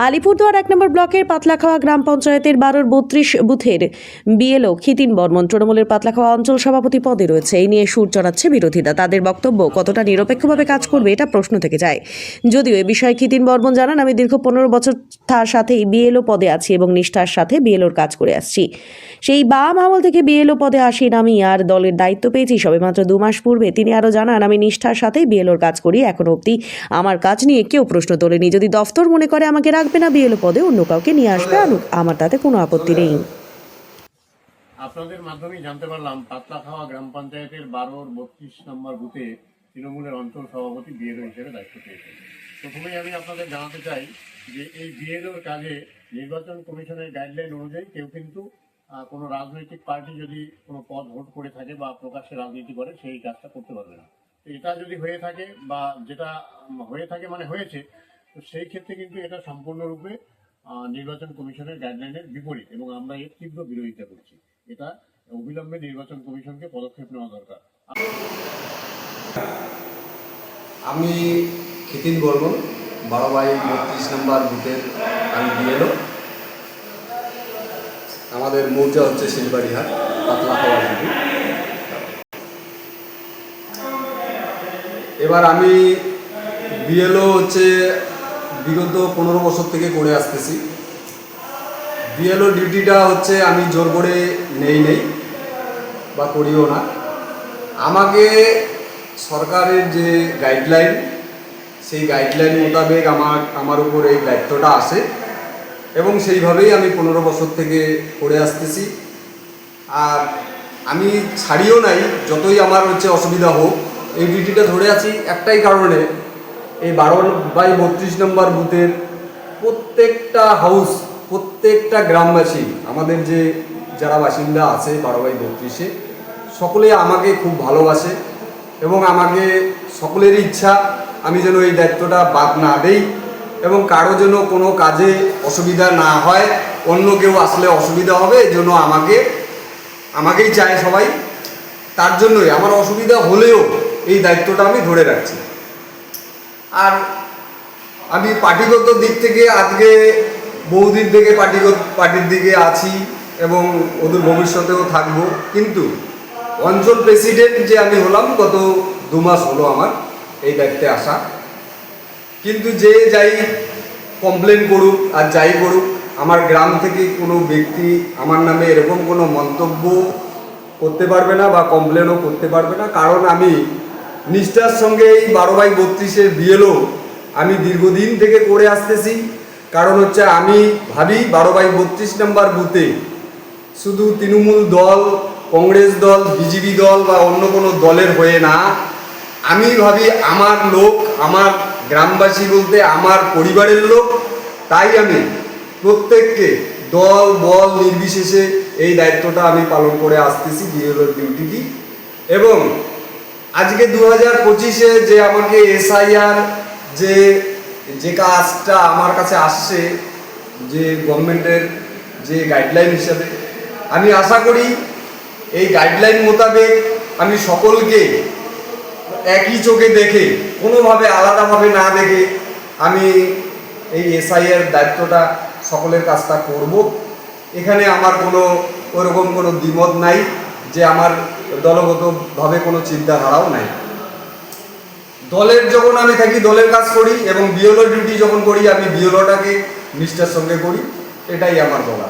আলিপুরদুয়ার ১ নম্বর ব্লকের পাতলাখাওয়া গ্রাম পঞ্চায়েতের ১২র ৩২ বুথের বিএলও খিতিন বর্মন তৃণমূলের পাতলাখাওয়া অঞ্চল সভাপতি পদে রয়েছে। এই নিয়ে সুর চড়াচ্ছে বিরোধীরা। তাদের বক্তব্য কতটা নিরপেক্ষভাবে কাজ করবে এটা প্রশ্ন থেকে যায়। যদিও এ বিষয়ে খিতিন বর্মন জানান, আমি দীর্ঘ ১৫ বছর তার সাথেই বিএলও পদে আছি এবং নিষ্ঠার সাথে বিএলওর কাজ করে আসছি। সেই বাম আমল থেকে বিএলও পদে আসি আমি আর দলের দায়িত্ব পেয়েছি সবে মাত্র ২ মাস পূর্বে। তিনি আরও জানান, আমি নিষ্ঠার সাথেই বিএলওর কাজ করি। এখনো অবধি আমার কাজ নিয়ে কেউ প্রশ্ন তোলেনি। যদি দফতর মনে করে আমাকে রাখবে না বিএলও পদে, অন্য কাউকে নিয়ে আসবে, আমার তাতে কোনো আপত্তি নেই। আপনাদের মাধ্যমেই জানতে পারলাম পাতলাখাওয়া গ্রাম পঞ্চায়েতের ১২র ৩২ নম্বর বুথে তৃণমূলের অঞ্চল সভাপতি বিএলও হিসেবে দায়িত্ব পেয়েছেন। প্রথমেই আমি আপনাদের জানাতে চাই যে এই বিএলওর কাজে নির্বাচন কমিশনের গাইডলাইন অনুযায়ী কেউ কিন্তু কোনো রাজনৈতিক পার্টি যদি কোনো পদ ভোট করে থাকে বা প্রকাশ্যে রাজনীতি করে সেই কাজটা করতে পারবে না। এটা যদি হয়ে থাকে বা যেটা হয়ে থাকে মানে হয়েছে, তো সেই ক্ষেত্রে কিন্তু এটা সম্পূর্ণরূপে নির্বাচন কমিশনের গাইডলাইনের বিপরীত এবং আমরা এর তীব্র বিরোধিতা করছি। এটা অবিলম্বে নির্বাচন কমিশনকে পদক্ষেপ নেওয়া দরকার। আমি খিতিন বর্মন, ১২/৩২ নম্বর বুথের আমি বিএলও। আমাদের মৌজা হচ্ছে শিলবাড়িহাট, পাতলাখাওয়া বুথ। এবার আমি বিএলও হচ্ছে বিগত ১৫ বছর থেকে করে আসতেছি। বিএলও ডিউটিটা হচ্ছে আমি জোর করে নেই বা করিও না। আমাকে সরকারের যে গাইডলাইন, সেই গাইডলাইন মোতাবেক আমার উপর এই দায়িত্বটা আসে এবং সেইভাবেই আমি ১৫ বছর থেকে করে আসতেছি। আর আমি ছাড়িও নাই, যতই আমার হচ্ছে অসুবিধা হোক এই ডিউটিটা ধরে আছি একটাই কারণে, এই ১২/৩২ নম্বর বুথের প্রত্যেকটা হাউস, প্রত্যেকটা গ্রামবাসী, আমাদের যে যারা বাসিন্দা আছে ১২/৩২-এ, সকলে আমাকে খুব ভালোবাসে এবং আমাকে সকলেরই ইচ্ছা আমি যেন এই দায়িত্বটা বাদ না দেই এবং কারো যেন কোনো কাজে অসুবিধা না হয়, অন্য কেউ আসলে অসুবিধা হবে, এই জন্য আমাকেই চায় সবাই। তার জন্যই আমার অসুবিধা হলেও এই দায়িত্বটা আমি ধরে রাখছি। আর আমি পার্টিগত দিক থেকে আজকে বহুদিন থেকে পার্টির দিকে আছি এবং ওদের ভবিষ্যতেও থাকবো, কিন্তু অঞ্চল প্রেসিডেন্ট যে আমি হলাম গত ২ মাস হলো আমার এই দায়িত্বে আসা। কিন্তু যে যাই কমপ্লেন করুক আর যাই করুক, আমার গ্রাম থেকে কোনো ব্যক্তি আমার নামে এরকম কোনো মন্তব্য করতে পারবে না বা কমপ্লেনও করতে পারবে না, কারণ আমি নিষ্ঠার সঙ্গে এই ১২/৩২-এর বিএলও আমি দীর্ঘদিন থেকে করে আসতেছি। কারণ হচ্ছে আমি ভাবি ১২/৩২ নম্বর বুথে শুধু তৃণমূল দল, কংগ্রেস দল, বিজেপি দল বা অন্য কোনো দলের হয়ে না, আমি ভাবি আমার লোক, আমার গ্রামবাসী বলতে আমার পরিবারের লোক। তাই আমি প্রত্যেককে দল বল নির্বিশেষে এই দায়িত্বটা আমি পালন করে আসতেছি, বিএলওর ডিউটিটি। এবং আজকে ২০২৫-এ যে আমাকে এসআইআর যে কাজটা আমার কাছে আসছে, যে গভর্নমেন্টের যে গাইডলাইন হিসাবে, আমি আশা করি এই গাইডলাইন মোতাবেক আমি সকলকে একই চোখে দেখে, কোনোভাবে আলাদাভাবে না দেখে আমি এই এসআইআর দায়িত্বটা সকলের কাজটা করব। এখানে আমার কোনো ওরকম কোনো দ্বিমত নাই, যে আমার দলগতভাবে কোনো চিন্তাধারাও নাই। দলের যখন আমি থাকি দলের কাজ করি এবং বিএলও ডিউটি যখন করি আমি বিএলওটাকে নিষ্ঠার সঙ্গে করি, এটাই আমার বলা।